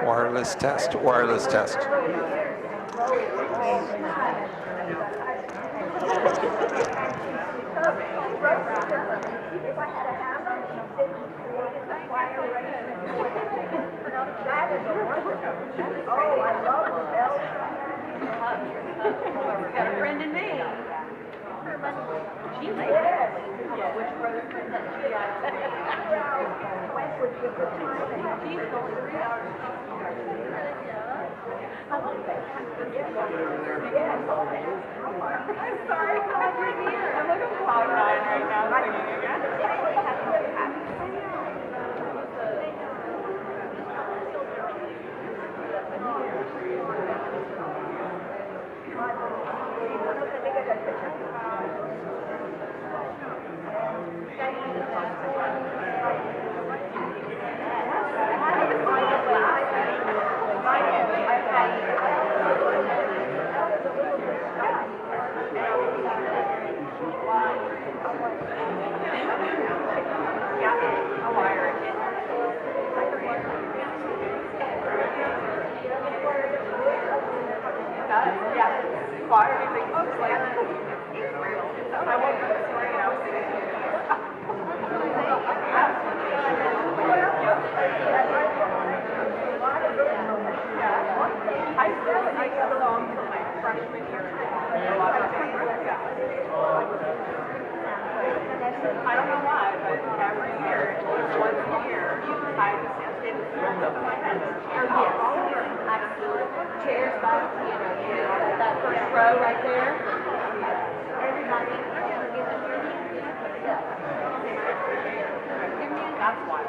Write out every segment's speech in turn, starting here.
Wireless test, wireless test. We got a friend in me. She made it. Which road that she She's going 3 hours. I'm sorry, I'm here. I'm like a cloud nine right now singing again. I don't know why, but every year, once a year, I just get it through my head. Chairs by the piano, that first row right there. Everybody. That's why.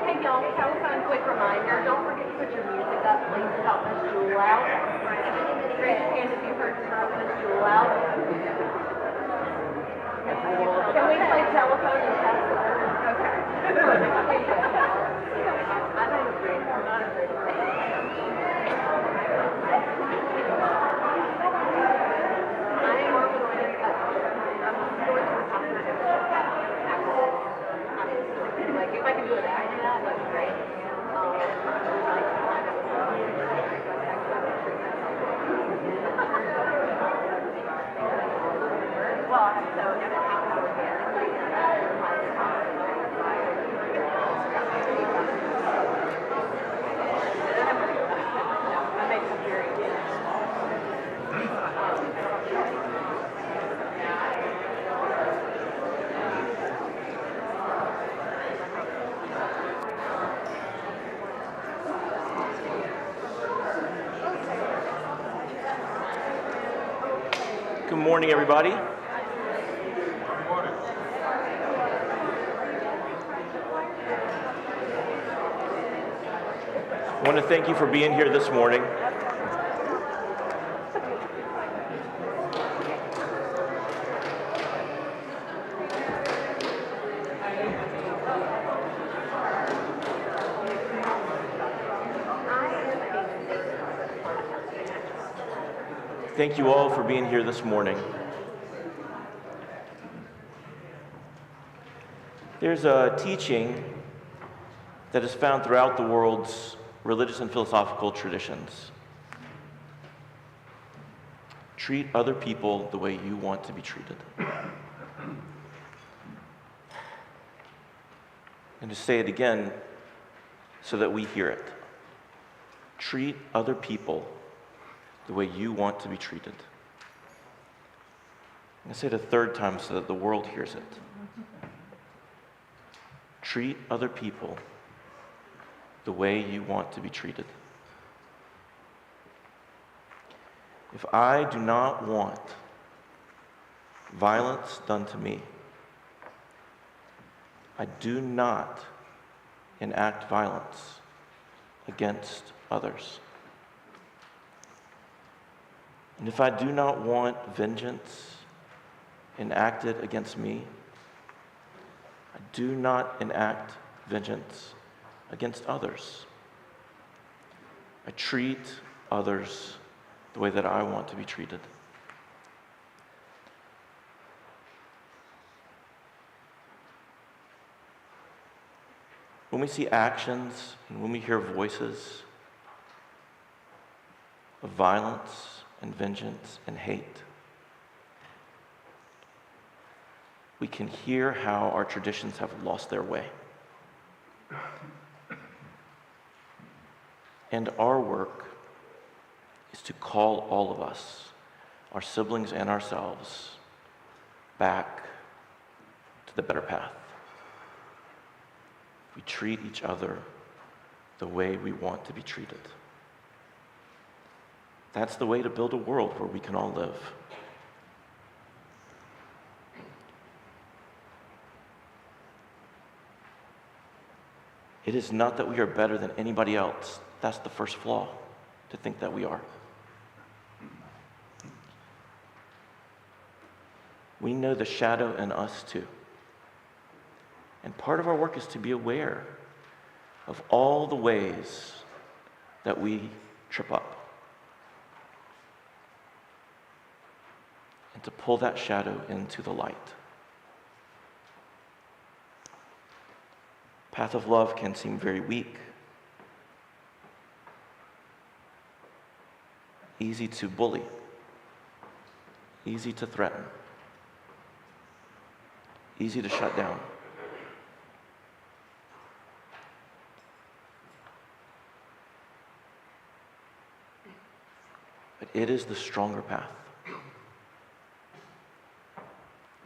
Hey y'all, telephone quick reminder, don't forget to put your music up, please, to help Miss Jewel out. Raise your hand if you've heard to help Miss Jewel out. Can we play telephone and pass the word? Okay. I'm not afraid. I'm not afraid. If I can do it, I do that, that's great. Well, I make some very Good morning, everybody. I want to thank you for being here this morning. Thank you all for being here this morning. There's a teaching that is found throughout the world's religious and philosophical traditions. Treat other people the way you want to be treated. And to say it again so that we hear it. Treat other people the way you want to be treated. I'm going to say it a third time so that the world hears it. Treat other people the way you want to be treated. If I do not want violence done to me, I do not enact violence against others. And if I do not want vengeance enacted against me, I do not enact vengeance against others. I treat others the way that I want to be treated. When we see actions and when we hear voices of violence and vengeance and hate, we can hear how our traditions have lost their way. And our work is to call all of us, our siblings and ourselves, back to the better path. We treat each other the way we want to be treated. That's the way to build a world where we can all live. It is not that we are better than anybody else. That's the first flaw, to think that we are. We know the shadow in us too. And part of our work is to be aware of all the ways that we trip up. And to pull that shadow into the light. Path of love can seem very weak, easy to bully, easy to threaten, easy to shut down. But it is the stronger path.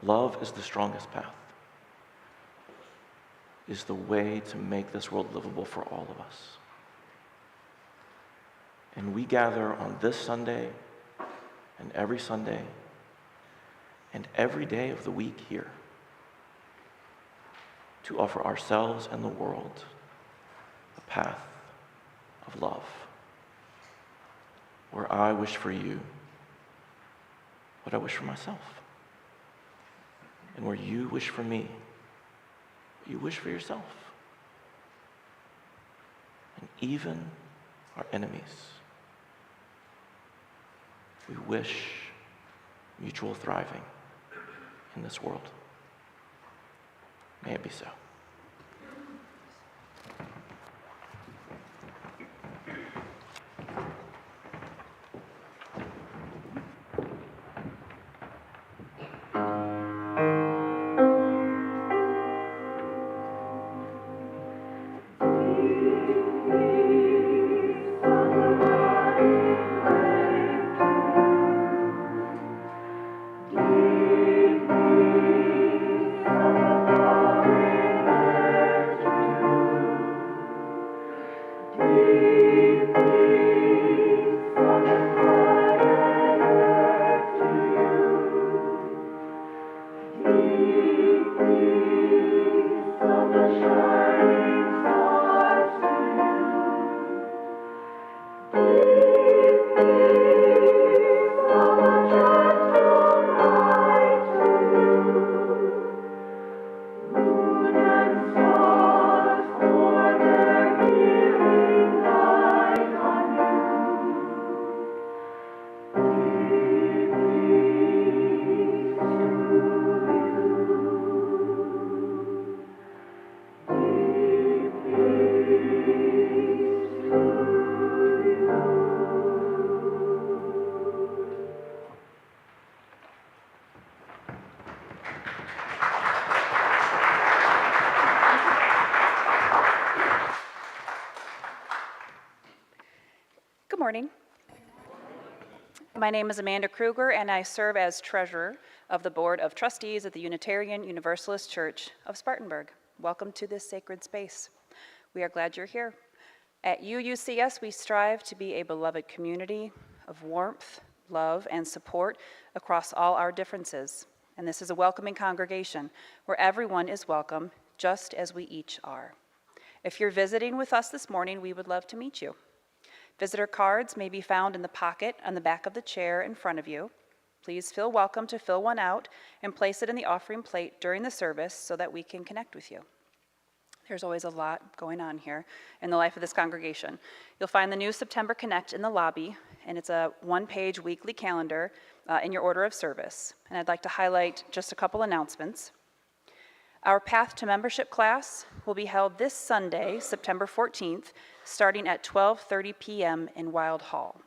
Love is the strongest path. Is the way to make this world livable for all of us. And we gather on this Sunday and every Sunday and every day of the week here to offer ourselves and the world a path of love, where I wish for you what I wish for myself, and where you wish for me what you wish for yourself. And even our enemies, we wish mutual thriving in this world. May it be so. Good morning. My name is Amanda Kruger, and I serve as treasurer of the Board of Trustees at the Unitarian Universalist Church of Spartanburg. Welcome to this sacred space. We are glad you're here. At UUCS, we strive to be a beloved community of warmth, love, and support across all our differences. And this is a welcoming congregation where everyone is welcome, just as we each are. If you're visiting with us this morning, we would love to meet you. Visitor cards may be found in the pocket on the back of the chair in front of you. Please feel welcome to fill one out and place it in the offering plate during the service so that we can connect with you. There's always a lot going on here in the life of this congregation. You'll find the new September Connect in the lobby, and it's a one-page weekly calendar in your order of service. And I'd like to highlight just a couple announcements. Our Path to Membership class will be held this Sunday, September 14th, starting at 12:30 p.m. in Wild Hall.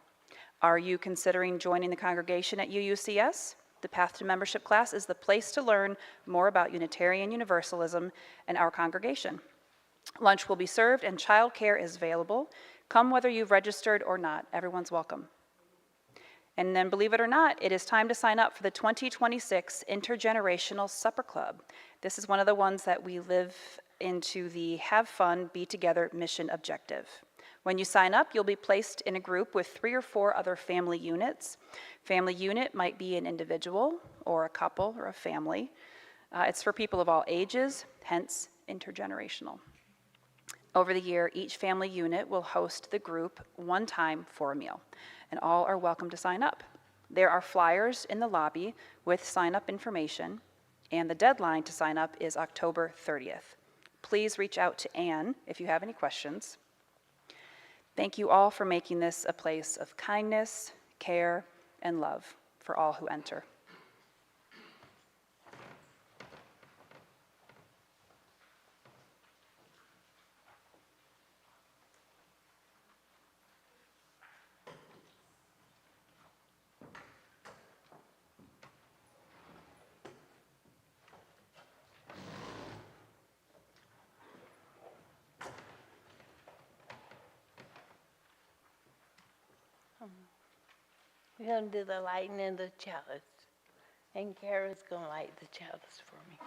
Are you considering joining the congregation at UUCS? The Path to Membership class is the place to learn more about Unitarian Universalism and our congregation. Lunch will be served and childcare is available. Come whether you've registered or not. Everyone's welcome. And then, believe it or not, it is time to sign up for the 2026 Intergenerational Supper Club. This is one of the ones that we live into the Have Fun, Be Together mission objective. When you sign up, you'll be placed in a group with 3 or 4 other family units. Family unit might be an individual or a couple or a family. It's for people of all ages, hence intergenerational. Over the year, each family unit will host the group one time for a meal, and all are welcome to sign up. There are flyers in the lobby with sign-up information, and the deadline to sign up is October 30th. Please reach out to Anne if you have any questions. Thank you all for making this a place of kindness, care, and love for all who enter. We're going to do the lighting of the chalice. And Kara's going to light the chalice for me.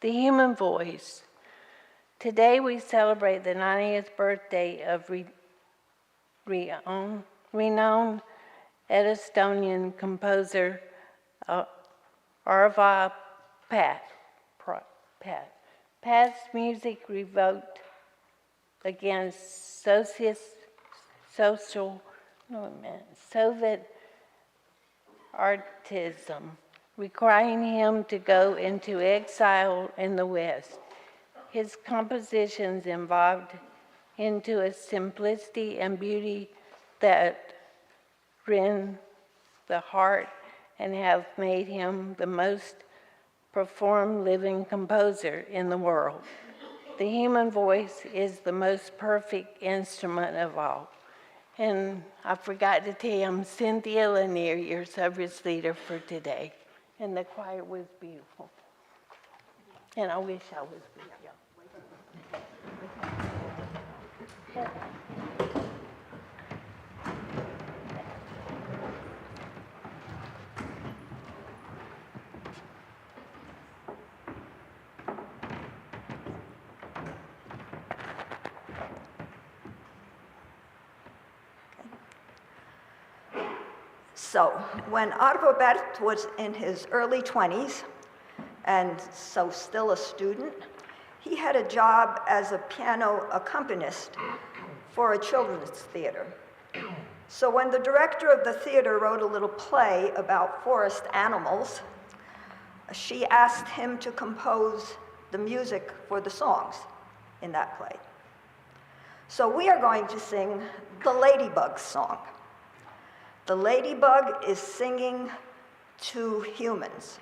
The human voice. Today we celebrate the 90th birthday of renowned Estonian composer Arvo Pärt. Pärt's music revoked against Soviet artism, requiring him to go into exile in the West. His compositions evolved into a simplicity and beauty that rend the heart and have made him the most performed living composer in the world. The human voice is the most perfect instrument of all. And I forgot to tell you, I'm Cynthia Lanier, your service leader for today. And the choir was beautiful. And I wish I was with you. So, when Arvo Pärt was in his early 20s, and so still a student, he had a job as a piano accompanist for a children's theater. So when the director of the theater wrote a little play about forest animals, she asked him to compose the music for the songs in that play. So we are going to sing the Ladybug song. The ladybug is singing to humans.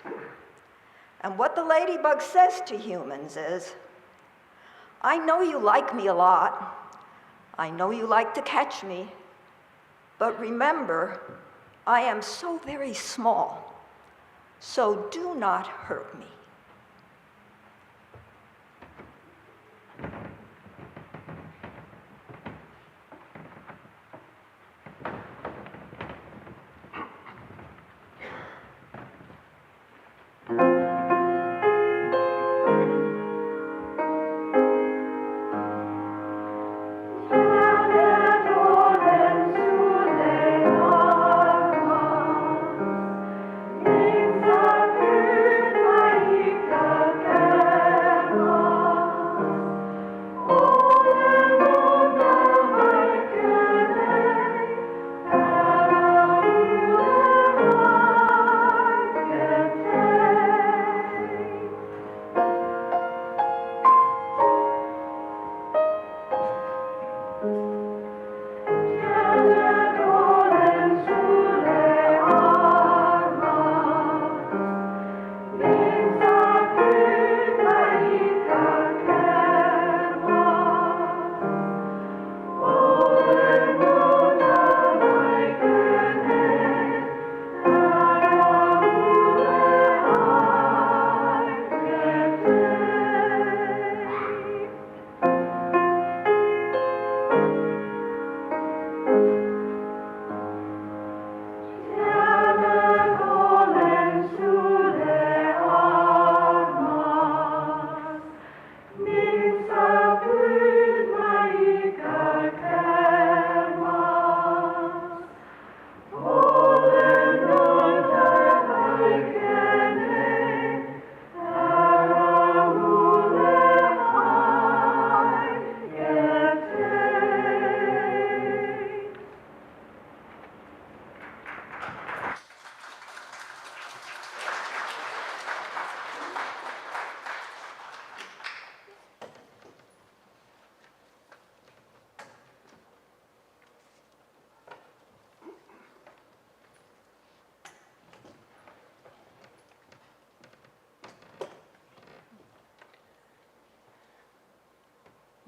And what the ladybug says to humans is, I know you like me a lot. I know you like to catch me. But remember, I am so very small, so do not hurt me. Bye.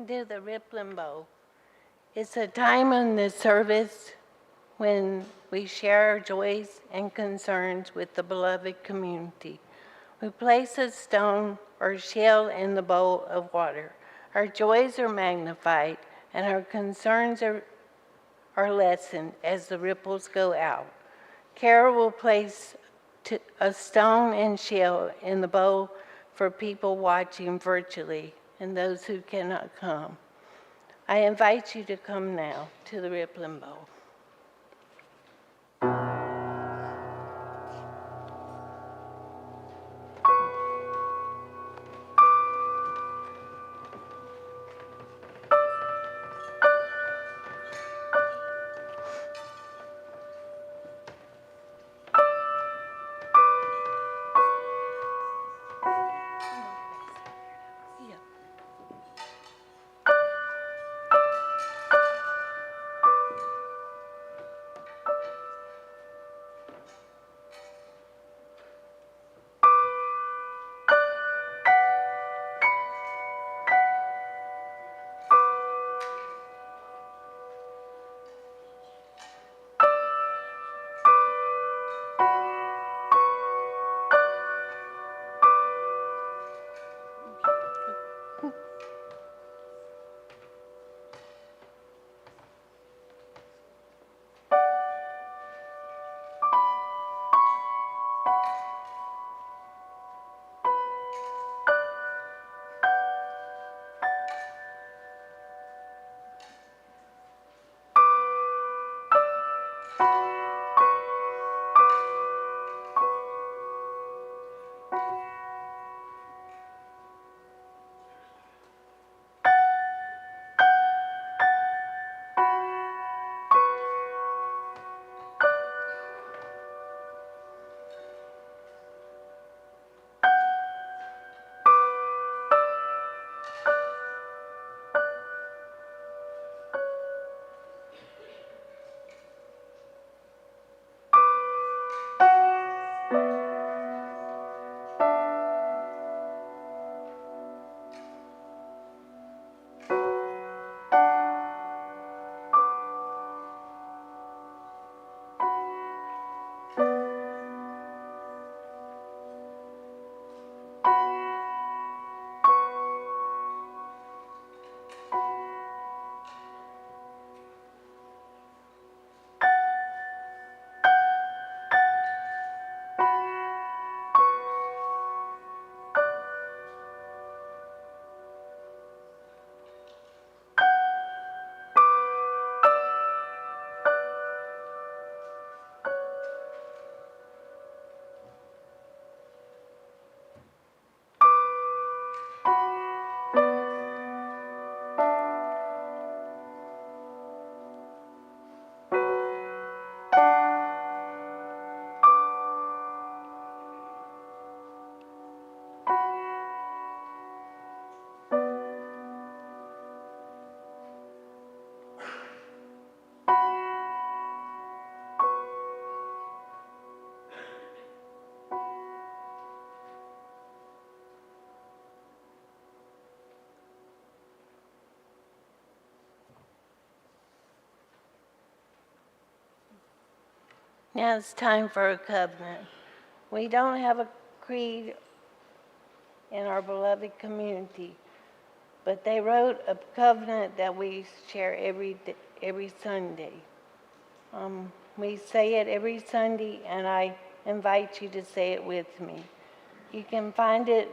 do the rippling bowl. It's a time in the service when we share our joys and concerns with the beloved community. We place a stone or shell in the bowl of water. Our joys are magnified and our concerns are lessened as the ripples go out. Carol will place a stone and shell in the bowl for people watching virtually and those who cannot come. I invite you to come now to the rippling bowl. Now it's time for a covenant. We don't have a creed in our beloved community, but they wrote a covenant that we share every Sunday. We say it every Sunday, and I invite you to say it with me. You can find it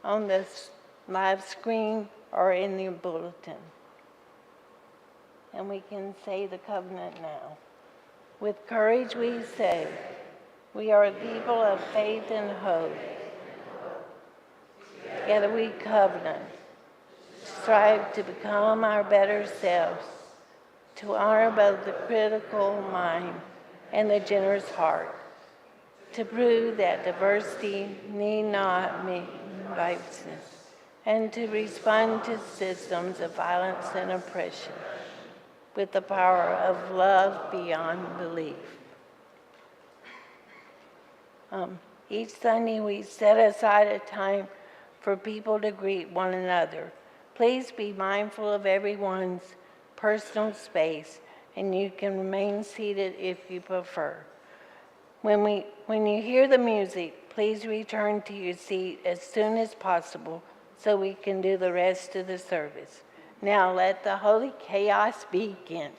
on the live screen or in the bulletin. And we can say the covenant now. With courage we say, we are a people of faith and hope. Together we covenant, strive to become our better selves, to honor both the critical mind and the generous heart, to prove that diversity need not mean vices, and to respond to systems of violence and oppression with the power of love beyond belief. Each Sunday we set aside a time for people to greet one another Please be mindful of everyone's personal space, and you can remain seated if you prefer. When you hear the music, please return to your seat as soon as possible so we can do the rest of the service. Now let the holy chaos begin.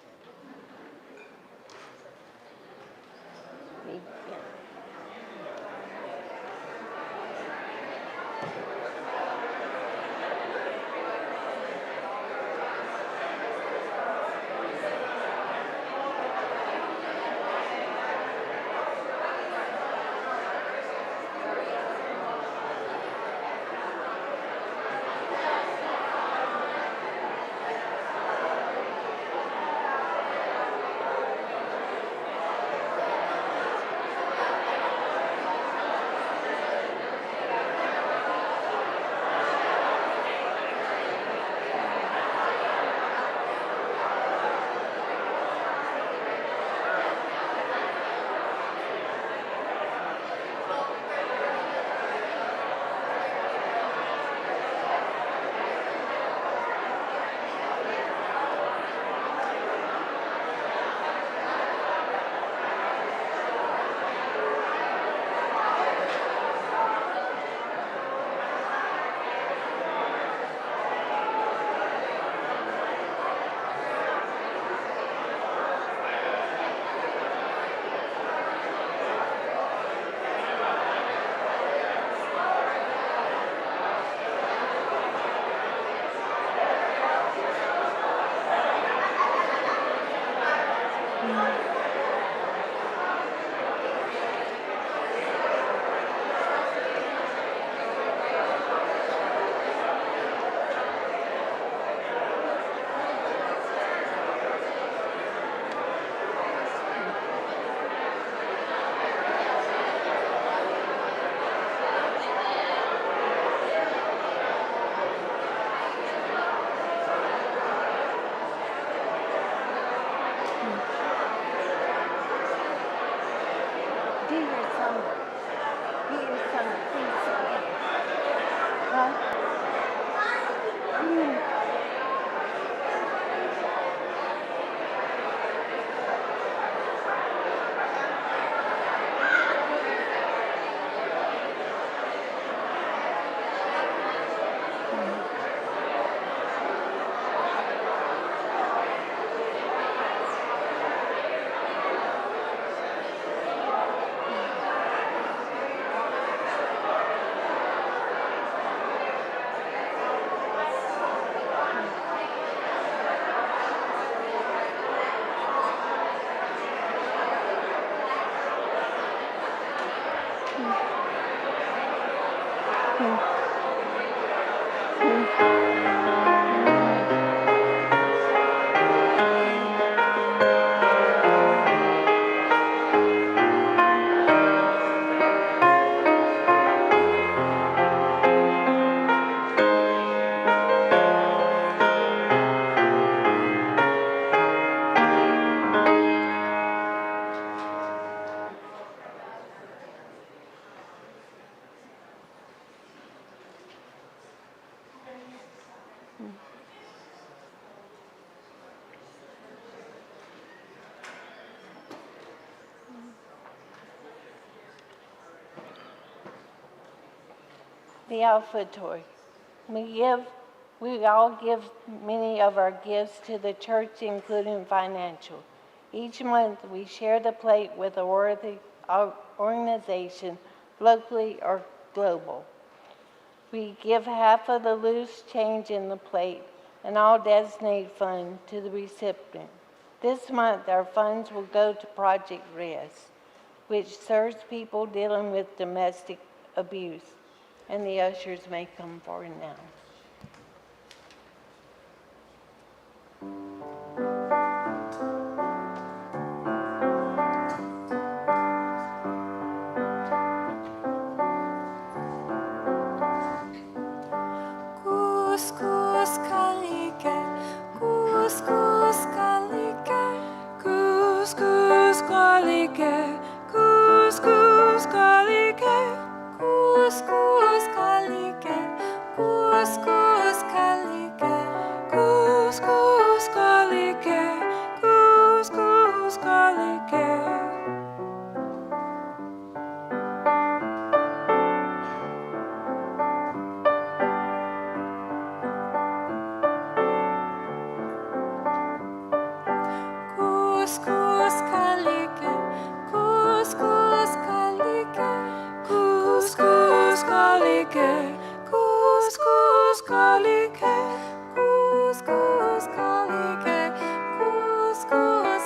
The offertory. We all give many of our gifts to the church, including financial. Each month, we share the plate with a worthy organization, locally or global. We give half of the loose change in the plate and all designate funds to the recipient. This month, our funds will go to Project Rest, which serves people dealing with domestic abuse. And the ushers may come forward now. Couscous kalike, couscous kalike, couscous kalike, couscous kalike, couscous kalike, couscous kalike, kalike, kus kalike, kus kalike, kus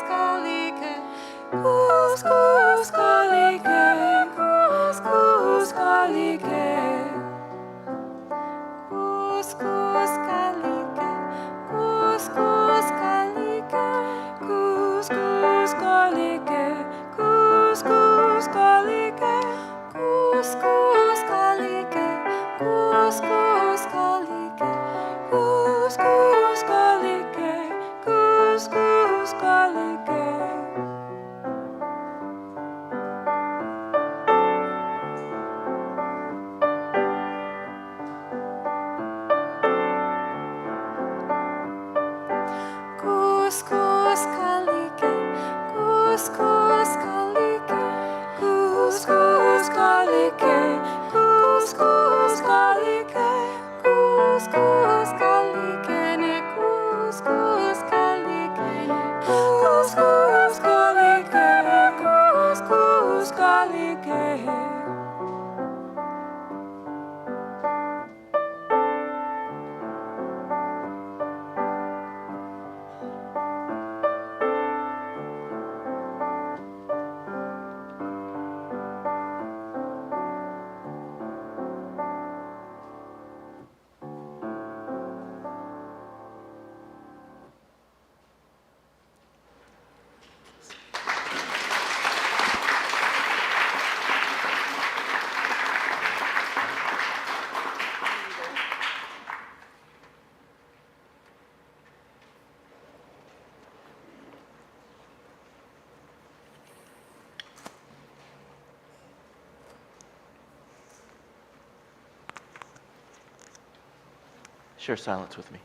kalike, kus kalike, kus kalike. Kus kalike, kus kalike, kus kalike, kus kalike, kus kalike, kus kalike, kus kalike, kus kalike. Kus kalike, kus kalike, kus kalike, kus kalike, kus kalike, ne kus kalike, kus kalike, kus kalike. Share silence with me.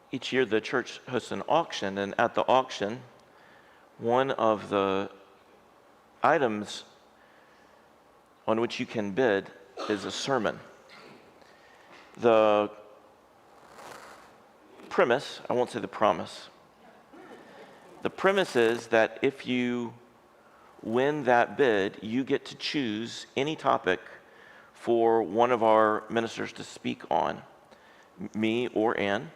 Each year the church hosts an auction, and at the auction, one of the items on which you can bid is a sermon. The premise, I won't say the promise, the premise is that if you win that bid, you get to choose any topic for one of our ministers to speak on, me or Ann.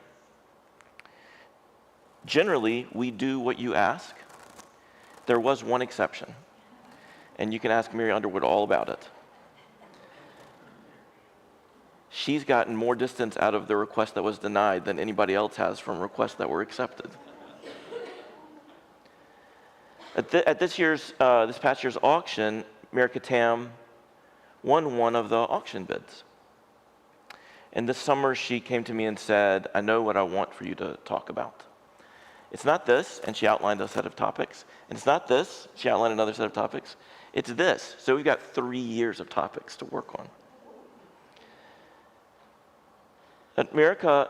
Generally, we do what you ask. There was one exception, and you can ask Mary Underwood all about it. She's gotten more distance out of the request that was denied than anybody else has from requests that were accepted. At this past year's auction, Mary Tam won one of the auction bids. And this summer, she came to me and said, "I know what I want for you to talk about. It's not this," and she outlined a set of topics. "And it's not this," she outlined another set of topics. "It's this." So we've got 3 years of topics to work on. America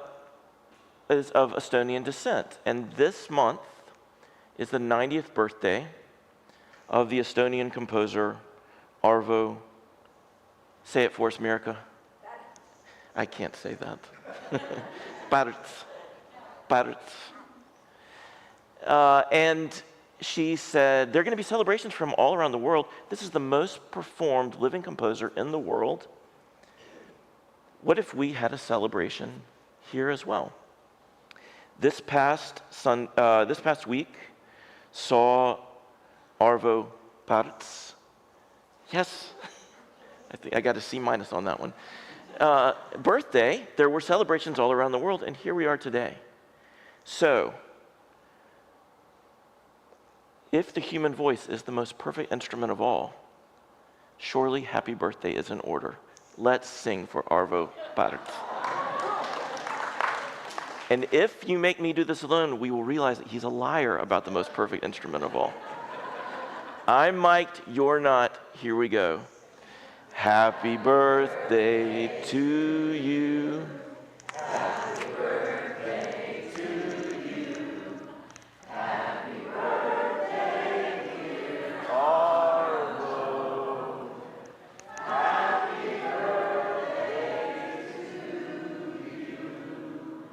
is of Estonian descent, and this month is the 90th birthday of the Estonian composer Arvo. Say it for us, Mirka. I can't say that. Pärt. Pärt. And she said, there are going to be celebrations from all around the world. This is the most performed living composer in the world. What if we had a celebration here as well? This past week saw Arvo Pärt's, yes, I think I got a C- on that one, birthday. There were celebrations all around the world, and here we are today. So, if the human voice is the most perfect instrument of all, surely happy birthday is in order. Let's sing for Arvo Pärt. And if you make me do this alone, we will realize that he's a liar about the most perfect instrument of all. I'm mic'd, you're not. Here we go. Happy birthday to you. Happy birthday to you. Happy birthday, dear Arvo. Happy birthday to you.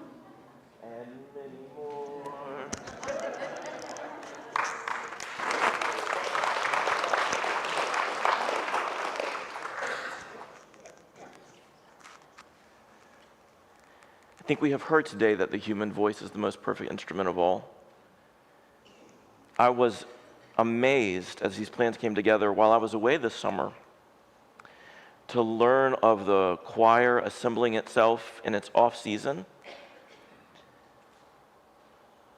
And many more. I think we have heard today that the human voice is the most perfect instrument of all. I was amazed as these plans came together while I was away this summer to learn of the choir assembling itself in its off-season,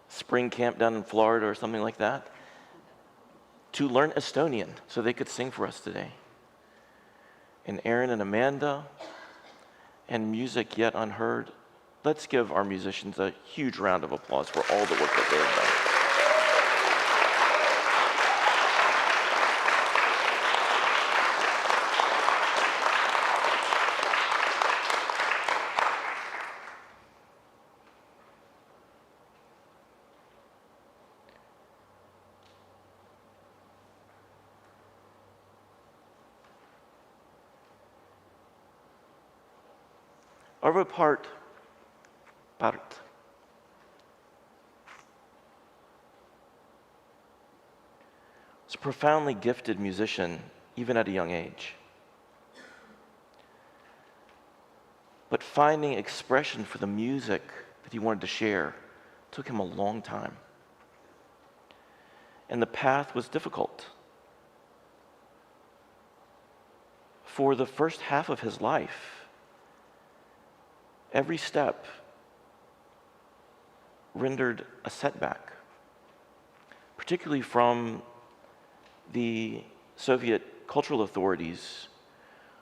spring camp down in Florida or something like that, to learn Estonian so they could sing for us today. And Aaron and Amanda, and music yet unheard. Let's give our musicians a huge round of applause for all the work that they have done. Arvo Pärt was a profoundly gifted musician, even at a young age. But finding expression for the music that he wanted to share took him a long time. And the path was difficult. For the first half of his life, every step rendered a setback, particularly from the Soviet cultural authorities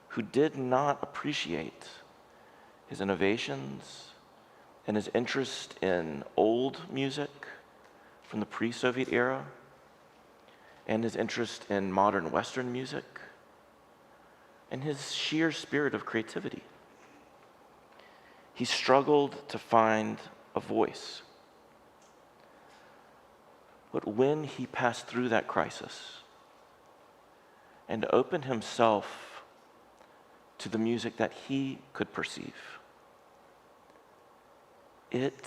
who did not appreciate his innovations and his interest in old music from the pre-Soviet era and his interest in modern Western music and his sheer spirit of creativity. He struggled to find a voice. But when he passed through that crisis and opened himself to the music that he could perceive, it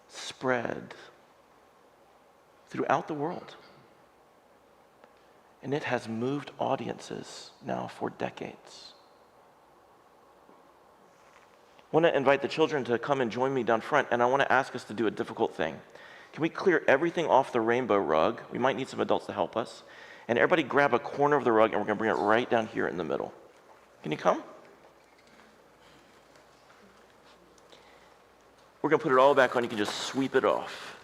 spread throughout the world. And it has moved audiences now for decades. I want to invite the children to come and join me down front, and I want to ask us to do a difficult thing. Can we clear everything off the rainbow rug? We might need some adults to help us. And everybody grab a corner of the rug, and we're going to bring it right down here in the middle. Can you come? We're going to put it all back on. You can just sweep it off.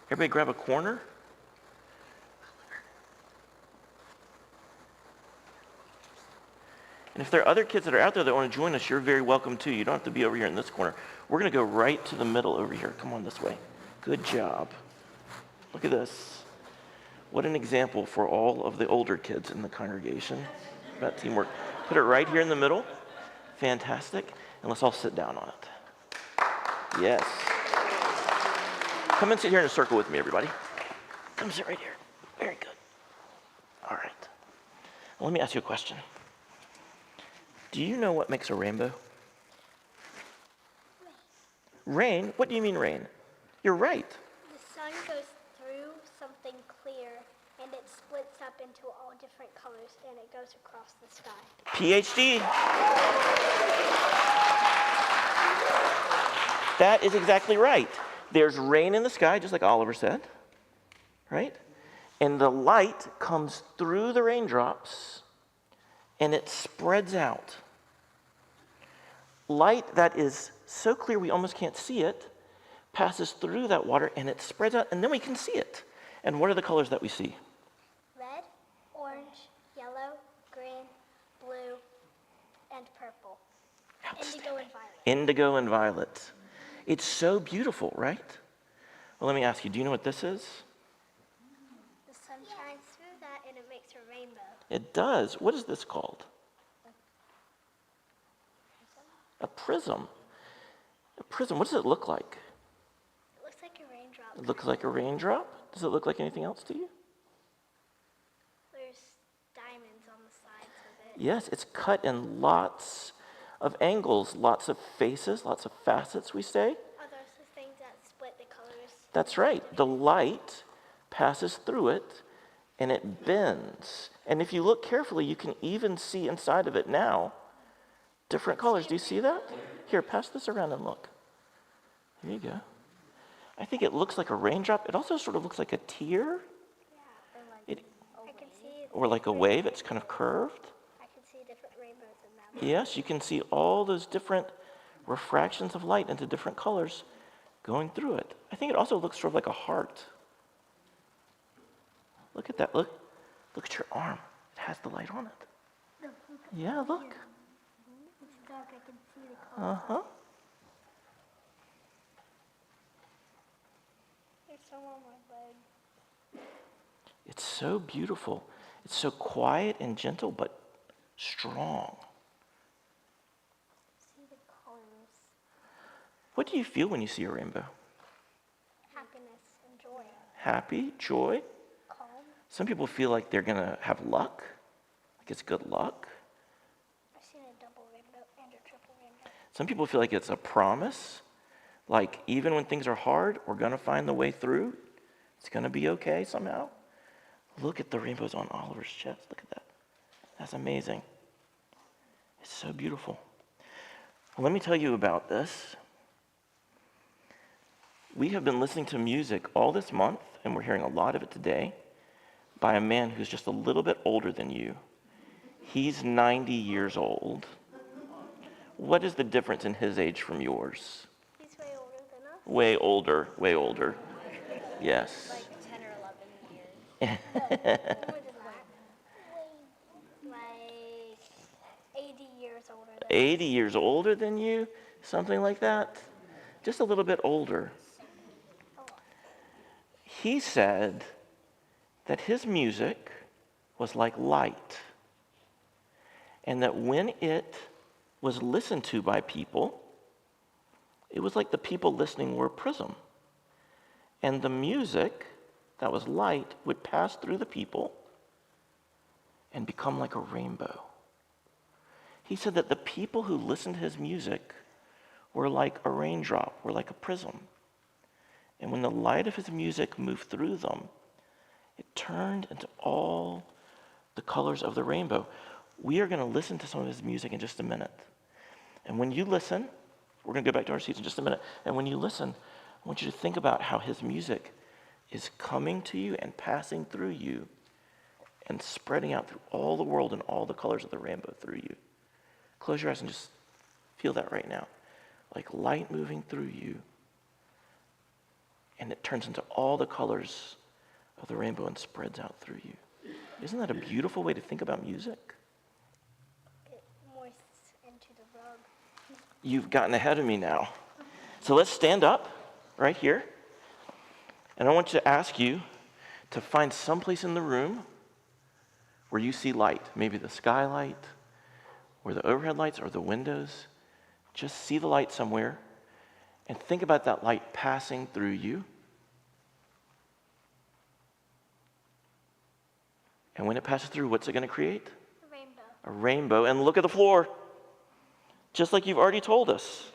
Everybody grab a corner. And if there are other kids that are out there that want to join us, you're very welcome too. You don't have to be over here in this corner. We're going to go right to the middle over here. Come on this way. Good job. Look at this. What an example for all of the older kids in the congregation about teamwork. Put it right here in the middle. Fantastic. And let's all sit down on it. Yes. Come and sit here in a circle with me, everybody. Come sit right here. Very good. All right. Well, let me ask you a question. Do you know what makes a rainbow? Rain? What do you mean rain? You're right. The sun goes through something clear and it splits up into all different colors and it goes across the sky. PhD. That is exactly right. There's rain in the sky, just like Oliver said, right? And the light comes through the raindrops and it spreads out. Light that is so clear we almost can't see it passes through that water and it spreads out and then we can see it. And what are the colors that we see? Red, orange, yellow, green, blue, and purple. Indigo and violet. Indigo and violet. It's so beautiful, right? Well, let me ask you, do you know what this is? The sun shines through that and it makes a rainbow. It does. What is this called? A prism. A prism, what does it look like? It looks like a raindrop. It looks like a raindrop. Does it look like anything else to you? There's diamonds on the sides of it. Yes, it's cut in lots of angles, lots of faces, lots of facets, we say. Are those the things that split the colors? That's right. The light passes through it and it bends. And if you look carefully, you can even see inside of it now different colors. Do you see that? Here, pass this around and look. Here you go. I think it looks like a raindrop. It also sort of looks like a tear. I can see Or like a wave. It's kind of curved. I can see different rainbows in that. Yes, you can see all those different refractions of light into different colors going through it. I think it also looks sort of like a heart. Look at that. Look at your arm. It has the light on it. Yeah, look. It's dark, I can see the colors. Uh-huh. There's some on my leg. It's so beautiful. It's so quiet and gentle, but strong. See the colors. What do you feel when you see a rainbow? Happiness and joy. Happy, joy. Calm. Some people feel like they're going to have luck, like it's good luck. I've seen a double rainbow and a triple rainbow. Some people feel like it's a promise, like even when things are hard, we're going to find the way through. It's going to be okay somehow. Look at the rainbows on Oliver's chest. Look at that. That's amazing. It's so beautiful. Well, let me tell you about this. We have been listening to music all this month, and we're hearing a lot of it today, by a man who's just a little bit older than you. He's 90 years old. What is the difference in his age from yours? He's way older than us. Way older, way older. Yes. Like 10 or 11 years. More than that. Like 80 years older than 80 years older than you, something like that. Just a little bit older. He said that his music was like light, and that when it was listened to by people, it was like the people listening were a prism. And the music that was light would pass through the people and become like a rainbow. He said that the people who listened to his music were like a raindrop, were like a prism. And when the light of his music moved through them, it turned into all the colors of the rainbow. We are going to listen to some of his music in just a minute. And when you listen, we're going to go back to our seats in just a minute. And when you listen, I want you to think about how his music is coming to you and passing through you and spreading out through all the world and all the colors of the rainbow through you. Close your eyes and just feel that right now. Like light moving through you. And it turns into all the colors of the rainbow and spreads out through you. Isn't that a beautiful way to think about music? it moists into the rug. You've gotten ahead of me now. So let's stand up right here. And I want to ask you to find some place in the room where you see light, maybe the skylight, or the overhead lights, or the windows. Just see the light somewhere, and think about that light passing through you. And when it passes through, what's it going to create? Rainbow. A rainbow. And look at the floor, just like you've already told us.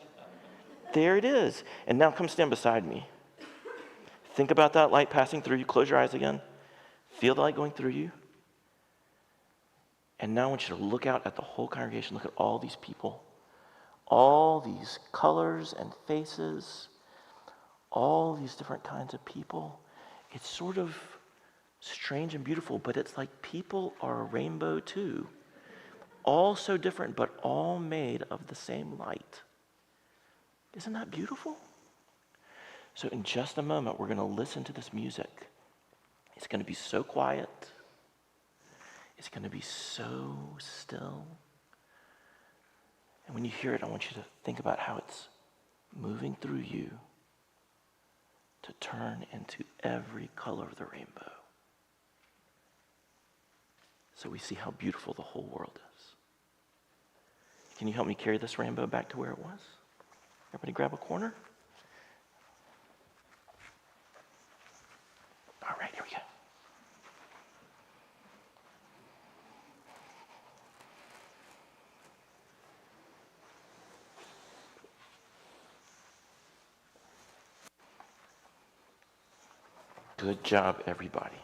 There it is. And now come stand beside me. Think about that light passing through you. Close your eyes again. Feel the light going through you. And now I want you to look out at the whole congregation. Look at all these people, all these colors and faces, all these different kinds of people. It's sort of strange and beautiful, but it's like people are a rainbow too. All so different, but all made of the same light. Isn't that beautiful? So in just a moment, we're going to listen to this music. It's going to be so quiet. It's going to be so still. And when you hear it, I want you to think about how it's moving through you to turn into every color of the rainbow. So we see how beautiful the whole world is. Can you help me carry this rainbow back to where it was? Everybody grab a corner. All right, here we go. Good job, everybody.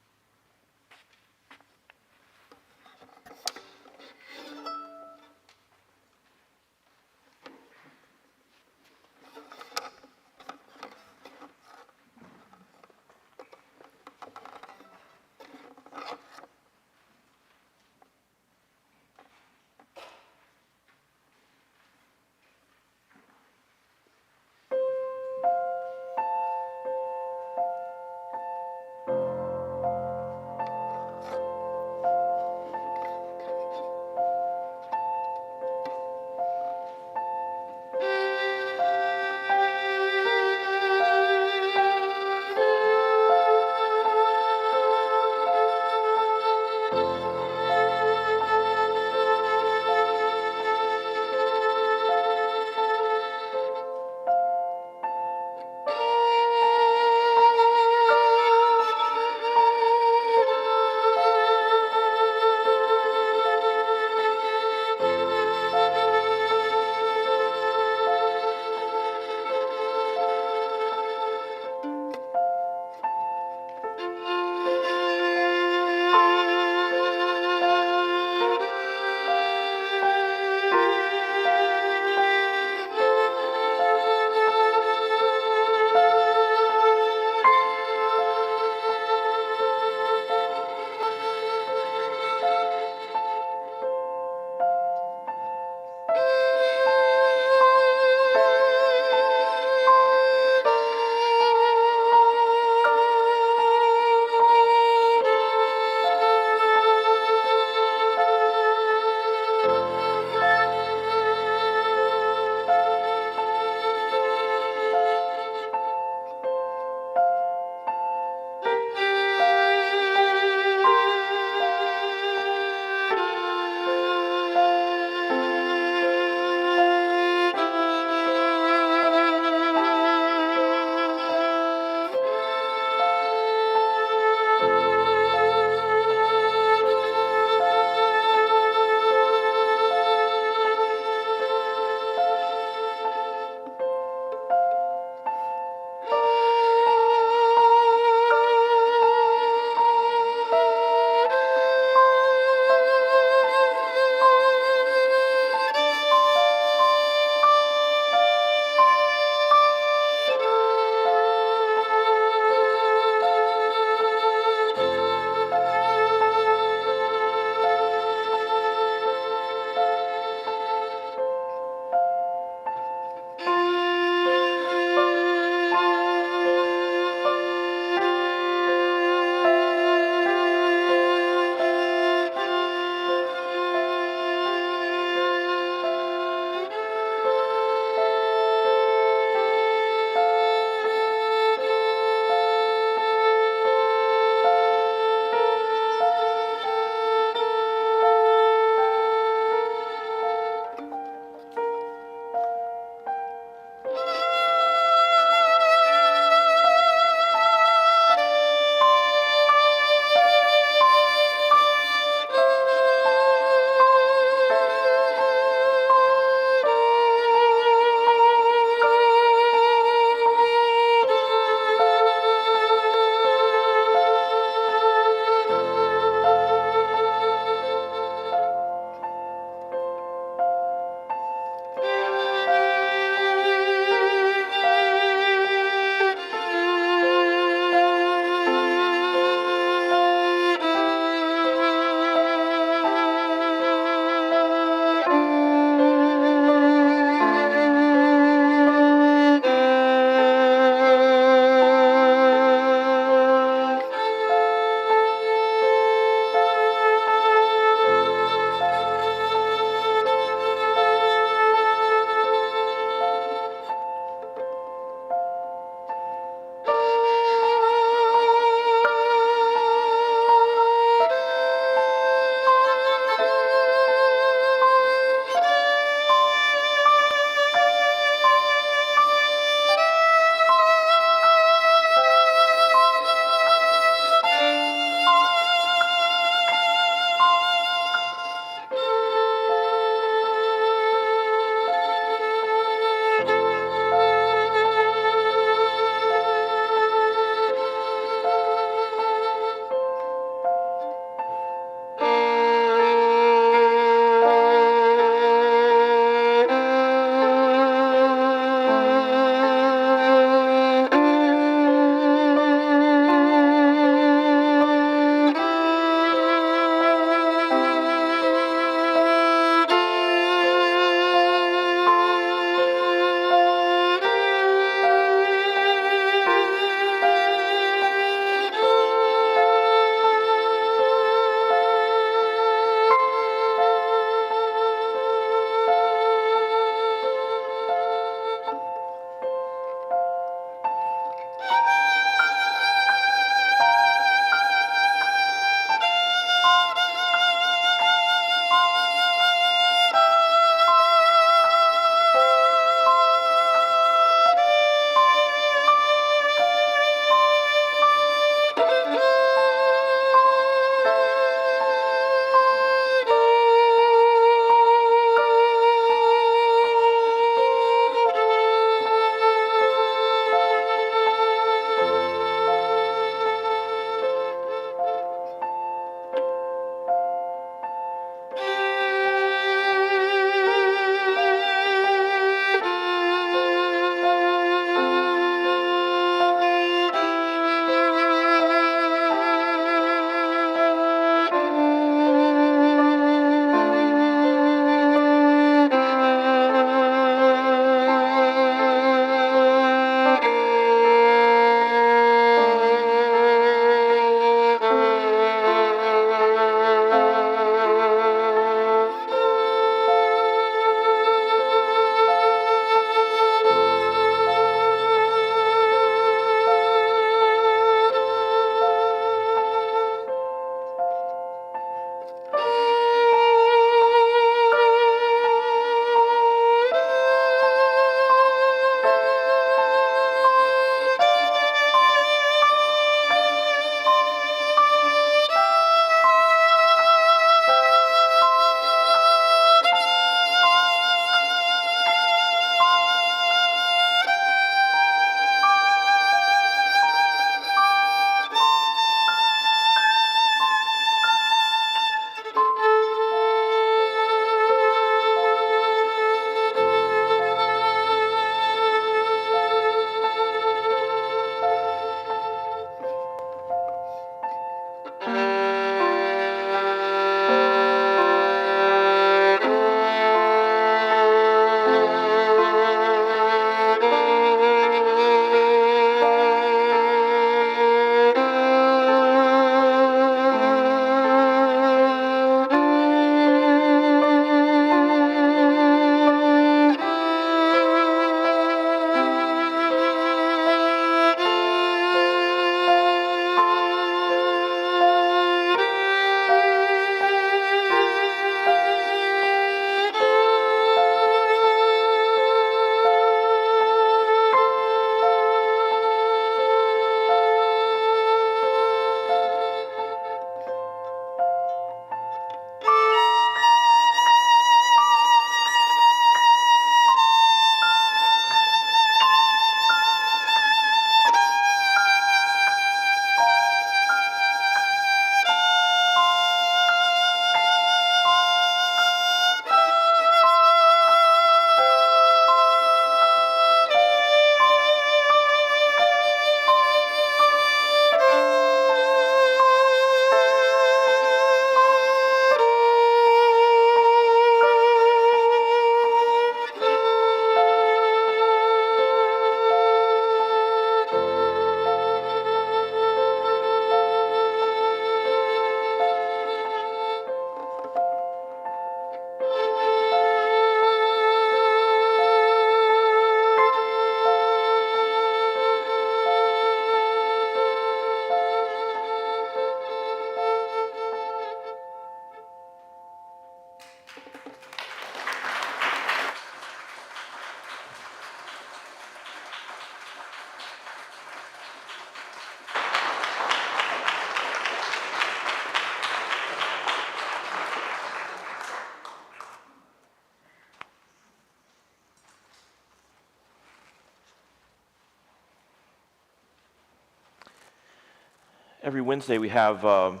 Every Wednesday we have a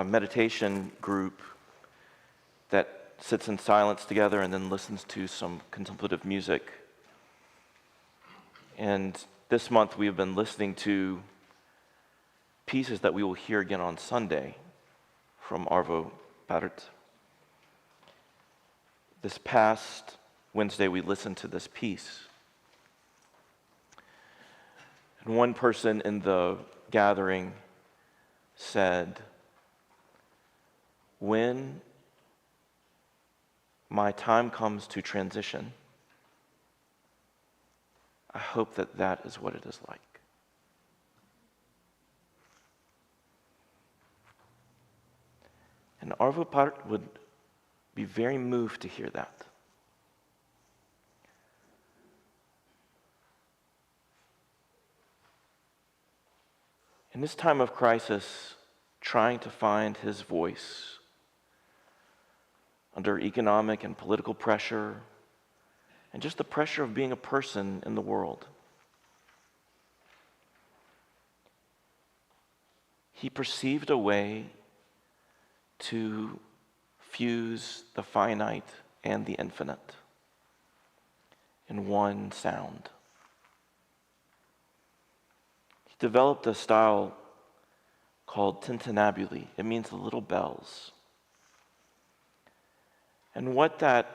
meditation group that sits in silence together and then listens to some contemplative music. And this month we have been listening to pieces that we will hear again on Sunday from Arvo Pärt. This past Wednesday we listened to this piece. And one person in the gathering said, "When my time comes to transition, I hope that that is what it is like." And Arvo Pärt would be very moved to hear that. In this time of crisis, trying to find his voice under economic and political pressure, and just the pressure of being a person in the world, he perceived a way to fuse the finite and the infinite in one sound. He developed a style called tintinnabuli. It means the little bells. And what that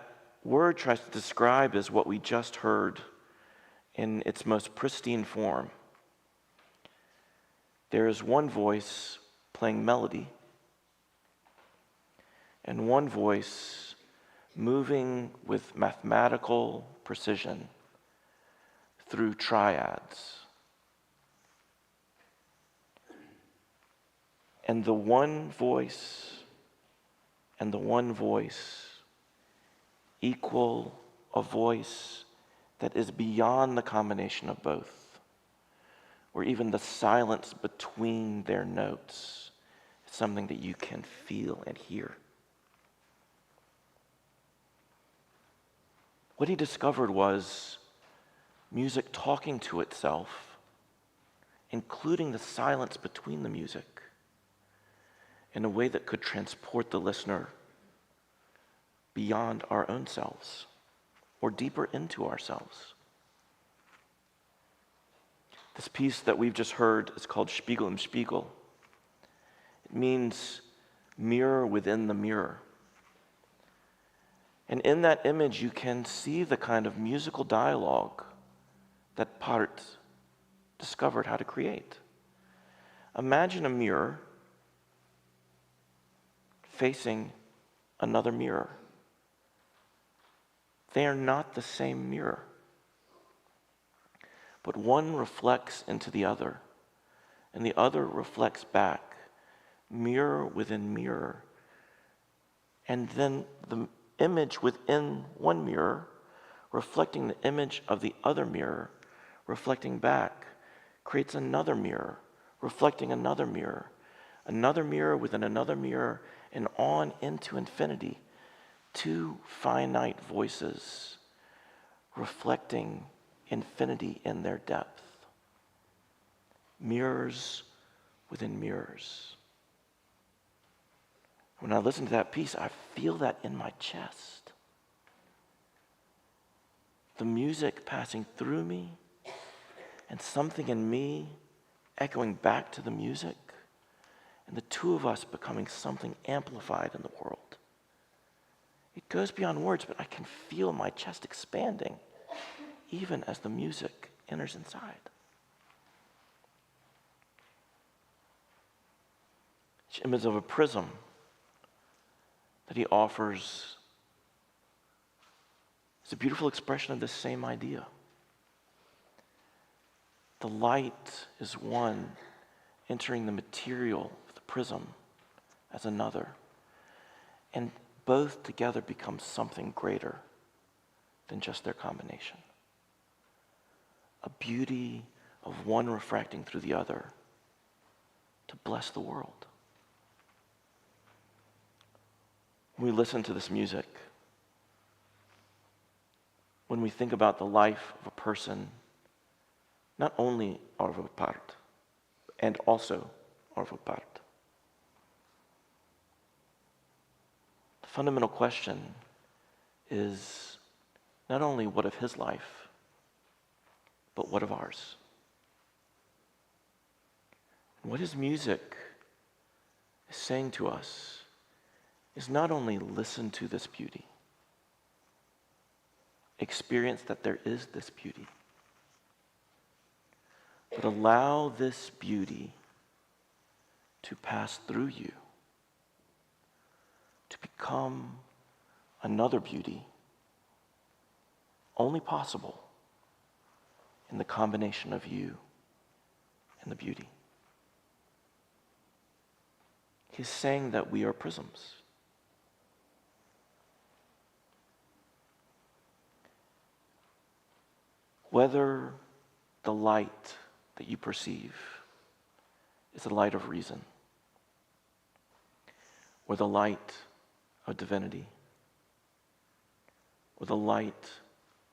word tries to describe is what we just heard in its most pristine form. There is one voice playing melody, and one voice moving with mathematical precision through triads. And the one voice and the one voice equal a voice that is beyond the combination of both, or even the silence between their notes is something that you can feel and hear. What he discovered was music talking to itself, including the silence between the music, in a way that could transport the listener beyond our own selves or deeper into ourselves. This piece that we've just heard is called Spiegel im Spiegel. It means mirror within the mirror. And in that image, you can see the kind of musical dialogue that Pärt discovered how to create. Imagine a mirror facing another mirror. They are not the same mirror, but one reflects into the other, and the other reflects back, mirror within mirror. And then the image within one mirror, reflecting the image of the other mirror, reflecting back, creates another mirror, reflecting another mirror within another mirror, and on into infinity. Two finite voices reflecting infinity in their depth. Mirrors within mirrors. When I listen to that piece, I feel that in my chest. The music passing through me, and something in me echoing back to the music, and the two of us becoming something amplified in the world. It goes beyond words, but I can feel my chest expanding, even as the music enters inside. This image of a prism that he offers is a beautiful expression of this same idea. The light is one entering the material of the prism as another, and both together become something greater than just their combination. A beauty of one refracting through the other to bless the world. When we listen to this music, when we think about the life of a person, not only Arvo Pärt, and also Arvo Pärt. The fundamental question is not only what of his life, but what of ours? What his music is saying to us is not only listen to this beauty, experience that there is this beauty, but allow this beauty to pass through you, to become another beauty, only possible in the combination of you and the beauty. He's saying that we are prisms. Whether the light that you perceive is the light of reason, or the light of divinity, or the light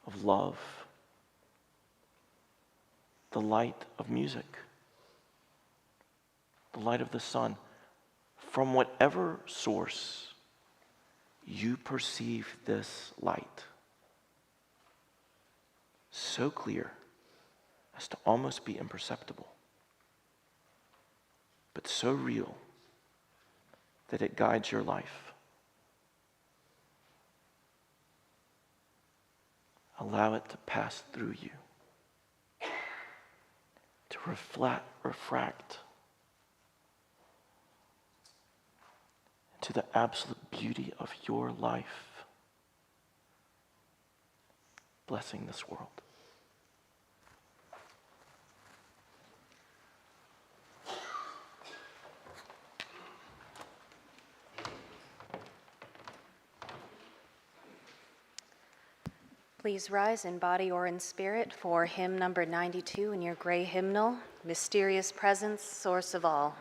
of love, the light of music, the light of the sun, from whatever source you perceive this light, so clear as to almost be imperceptible, but so real that it guides your life. Allow it to pass through you, to refract to the absolute beauty of your life, blessing this world. Please rise in body or in spirit for hymn number 92 in your gray hymnal, Mysterious Presence, Source of All.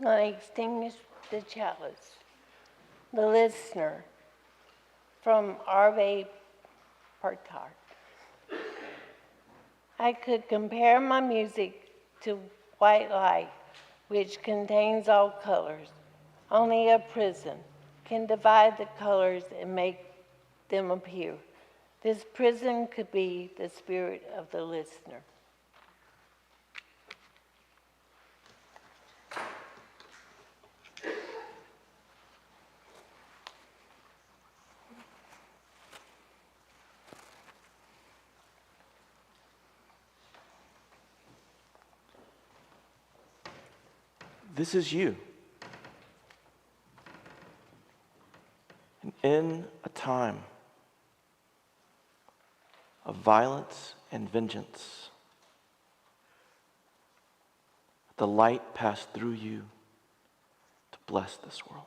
I extinguish the chalice. The listener, from Arvo Pärt. I could compare my music to white light, which contains all colors. Only a prism can divide the colors and make them appear. This prism could be the spirit of the listener. This is you. And in a time of violence and vengeance, the light passed through you to bless this world.